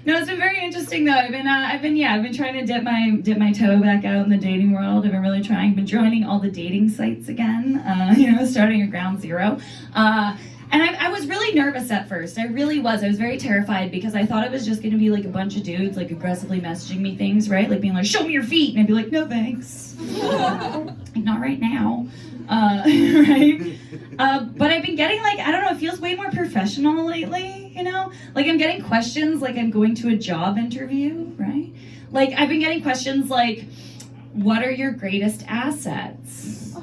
No, it's been very interesting though. I've been trying to dip my toe back out in the dating world. I've been really trying. Been joining all the dating sites again. Starting at ground zero. And I was really nervous at first. I really was. I was very terrified because I thought it was just going to be like a bunch of dudes like aggressively messaging me things, right? Like being like, "Show me your feet," and I'd be like, "No thanks, like, not right now." Right? But I've been getting like, I don't know, it feels way more professional lately, Like I'm getting questions like I'm going to a job interview, right? Like I've been getting questions like, what are your greatest assets?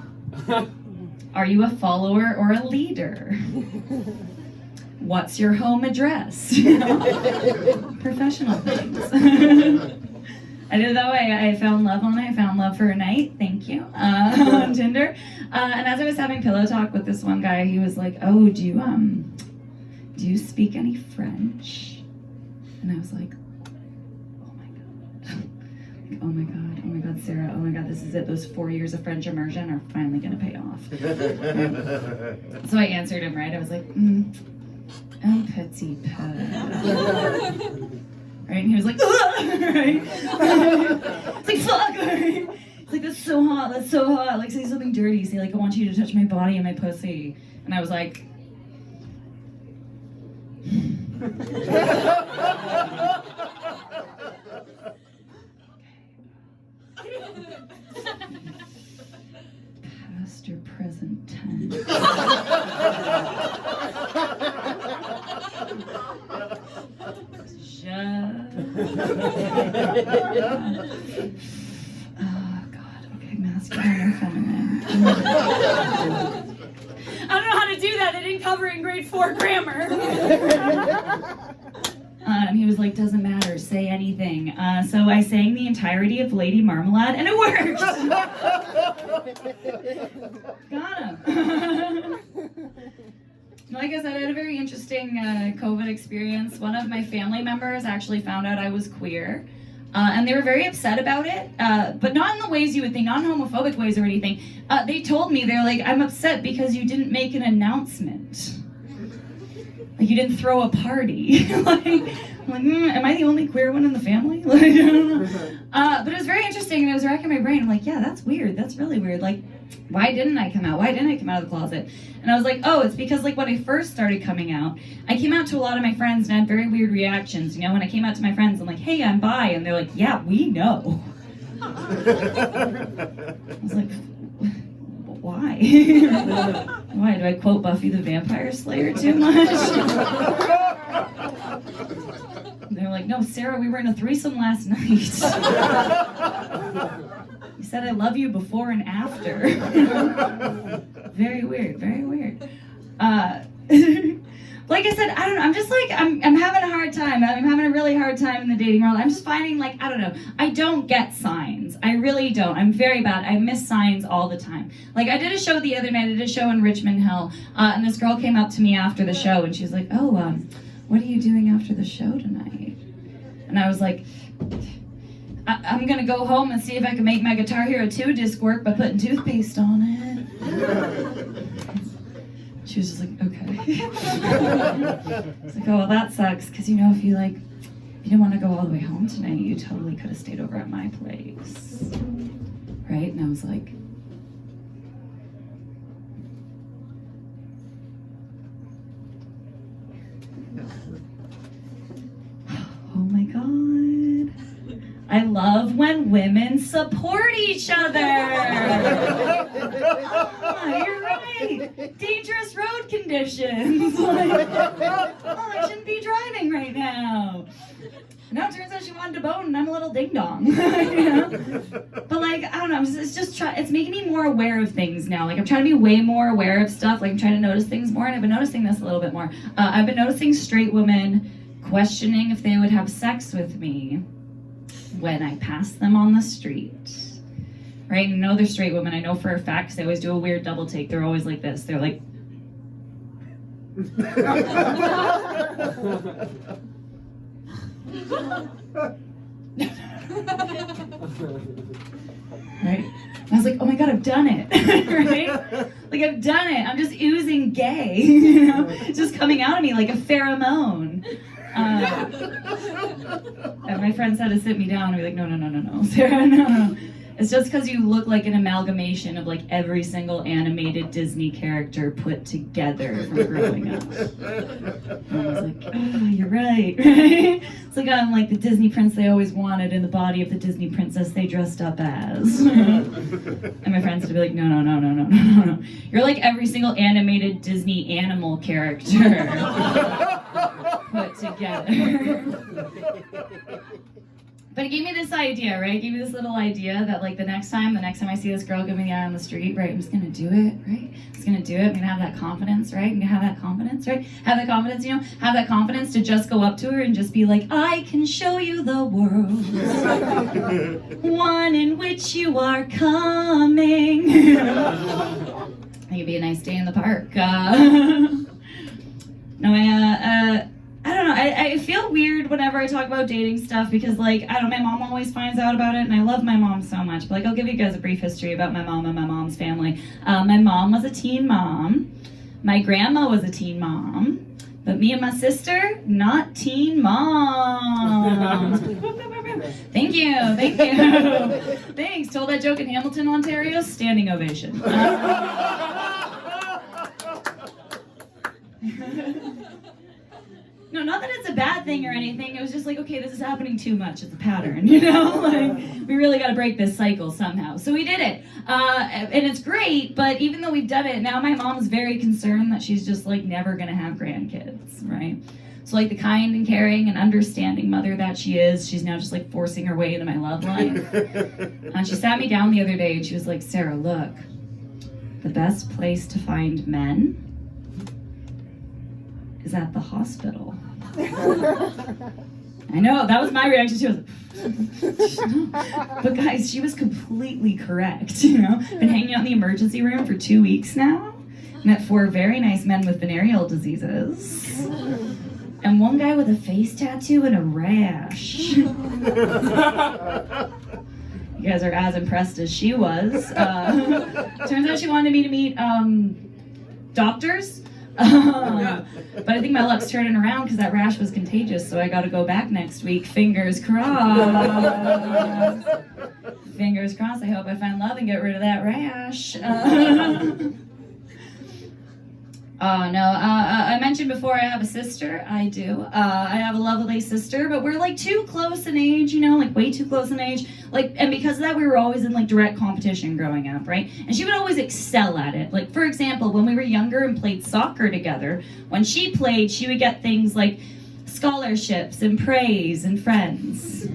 Are you a follower or a leader? What's your home address? Professional things. I did it that way. I found love on it. I found love for a night. Thank you. On Tinder. And as I was having pillow talk with this one guy, he was like, "Oh, do you speak any French?" And I was like, "Oh my god, like, oh my god, Sarah, oh my god, this is it. Those 4 years of French immersion are finally gonna pay off." So I answered him right. I was like, "Un petit peu." Right? And he was like, right? It's like, fuck, right? It's like, that's so hot, like, say something dirty, say, like, I want you to touch my body and my pussy. And I was like, past or present tense. Oh God, okay, masculine or feminine? I don't know how to do that. I didn't cover in grade 4 grammar. And he was like, "Doesn't matter, say anything." So I sang the entirety of Lady Marmalade, and it worked. Got him. Like I said, I had a very interesting COVID experience. One of my family members actually found out I was queer. And they were very upset about it, but not in the ways you would think, not in homophobic ways or anything. They told me, they're like, "I'm upset because you didn't make an announcement. Like, you didn't throw a party." Like, am I the only queer one in the family? Like, I don't know. But it was very interesting, and it was racking my brain. I'm like, yeah, that's weird. That's really weird. Like, why didn't I come out? Why didn't I come out of the closet? And I was like, oh, it's because like when I first started coming out, I came out to a lot of my friends and I had very weird reactions. When I came out to my friends, I'm like, "Hey, I'm bi," and they're like, "Yeah, we know." I was like, why? Why? Do I quote Buffy the Vampire Slayer too much? They're like, "No, Sarah, we were in a threesome last night. You said I love you before and after." Very weird, very weird. Like I said, I don't know, I'm just like, I'm having a hard time. I'm having a really hard time in the dating world. I'm just finding like, I don't know, I don't get signs. I really don't. I'm very bad. I miss signs all the time. Like I did a show the other night, I did a show in Richmond Hill, and this girl came up to me after the show and she was like, "Oh, what are you doing after the show tonight?" And I was like, I'm gonna go home and see if I can make my Guitar Hero 2 disc work by putting toothpaste on it. She was just like, "Okay." It's like, "Oh, well, that sucks, because if you didn't want to go all the way home tonight, you totally could have stayed over at my place." Right? And I was like, oh my God. I love when women support each other. Oh, you're right. Dangerous road conditions. Like, oh, I shouldn't be driving right now. No, it turns out she wanted to bone and I'm a little ding dong. But like, I don't know, it's making me more aware of things now. Like I'm trying to be way more aware of stuff. Like I'm trying to notice things more, and I've been noticing this a little bit more. I've been noticing straight women questioning if they would have sex with me when I pass them on the street. Right? They're straight women. I know for a fact, 'cause they always do a weird double take. They're always like this. They're like... Right? I was like, oh my God, I've done it. Right? Like I've done it. I'm just oozing gay. It's just coming out of me like a pheromone. And my friends had to sit me down and be like, no, Sarah, no. It's just because you look like an amalgamation of like every single animated Disney character put together from growing up. And I was like, oh, you're right. It's like I'm like the Disney prince they always wanted in the body of the Disney princess they dressed up as. And my friends would be like, no. You're like every single animated Disney animal character put together. But it gave me this idea, right? It gave me this little idea that like the next time I see this girl give me the eye on the street, right? I'm just gonna do it, right? I'm just gonna do it. I'm gonna have that confidence, right? I'm gonna have that confidence, right? Have that confidence, have that confidence to just go up to her and just be like, I can show you the world, one in which you are coming. I think it'd be a nice day in the park. I don't know, I feel weird whenever I talk about dating stuff because, like, I don't know, my mom always finds out about it, and I love my mom so much. But, like, I'll give you guys a brief history about my mom and my mom's family. My mom was a teen mom. My grandma was a teen mom. But me and my sister, not teen moms. Thank you. Thanks. Told that joke in Hamilton, Ontario, standing ovation. No, not that it's a bad thing or anything. It was just like, okay, this is happening too much. It's a pattern, Like, we really got to break this cycle somehow. So we did it. And it's great, but even though we've done it, now my mom's very concerned that she's just, like, never going to have grandkids, right? So, like, the kind and caring and understanding mother that she is, she's now just, like, forcing her way into my love life. And she sat me down the other day and she was like, Sarah, look, the best place to find men is at the hospital. I know, that was my reaction. She was like, but guys, she was completely correct, Been hanging out in the emergency room for 2 weeks now. Met 4 very nice men with venereal diseases. And one guy with a face tattoo and a rash. You guys are as impressed as she was. Turns out she wanted me to meet doctors. But I think my luck's turning around because that rash was contagious, so I got to go back next week. Fingers crossed. Fingers crossed. I hope I find love and get rid of that rash. I mentioned before I have a sister. I do. I have a lovely sister, but we're like too close in age, like way too close in age. Like, and because of that, we were always in like direct competition growing up, right? And she would always excel at it. Like, for example, when we were younger and played soccer together, when she played, she would get things like scholarships and praise and friends.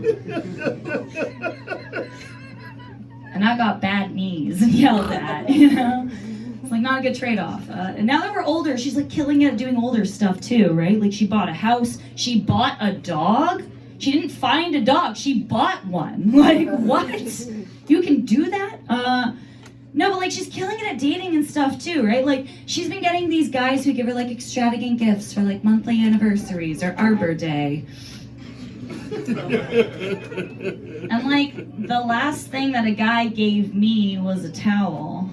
And I got bad knees and yelled at, It's like not a good trade-off. And now that we're older, she's like killing it at doing older stuff too, right? Like she bought a house, she bought a dog. She didn't find a dog, she bought one. Like, what? You can do that? No, but like she's killing it at dating and stuff too, right? Like she's been getting these guys who give her like extravagant gifts for like monthly anniversaries or Arbor Day. And like the last thing that a guy gave me was a towel.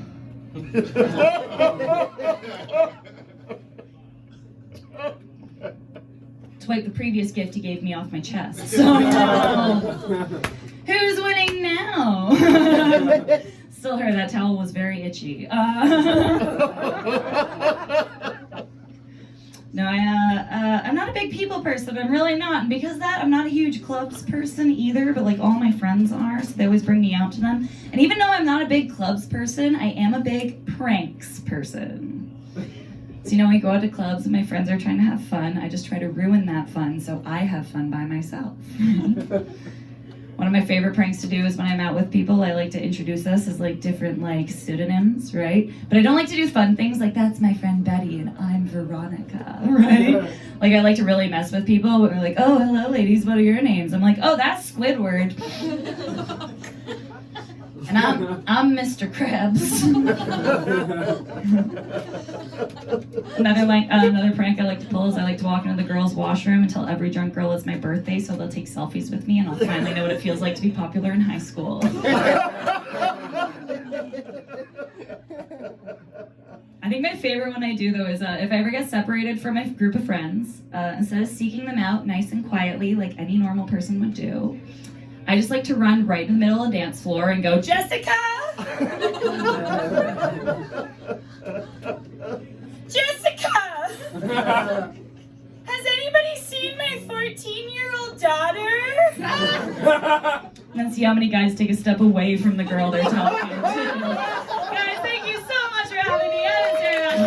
To wipe the previous gift he gave me off my chest. So who's winning now? Still her, that towel was very itchy. No, I'm not a big people person. I'm really not. And because of that, I'm not a huge clubs person either, but like all my friends are, so they always bring me out to them. And even though I'm not a big clubs person, I am a big pranks person. So we go out to clubs and my friends are trying to have fun. I just try to ruin that fun so I have fun by myself. One of my favorite pranks to do is when I'm out with people, I like to introduce us as like different like pseudonyms, right? But I don't like to do fun things like that's my friend Betty and I'm Veronica, right? Like I like to really mess with people when they're like, oh, hello ladies, what are your names? I'm like, oh, that's Squidward. And I'm Mr. Krabs. Another prank I like to pull is I like to walk into the girls' washroom and tell every drunk girl it's my birthday so they'll take selfies with me and I'll finally know what it feels like to be popular in high school. I think my favorite one I do though is if I ever get separated from a group of friends, instead of seeking them out nice and quietly like any normal person would do, I just like to run right in the middle of the dance floor and go, Jessica! Jessica! Has anybody seen my 14-year-old daughter? And then see how many guys take a step away from the girl they're talking to.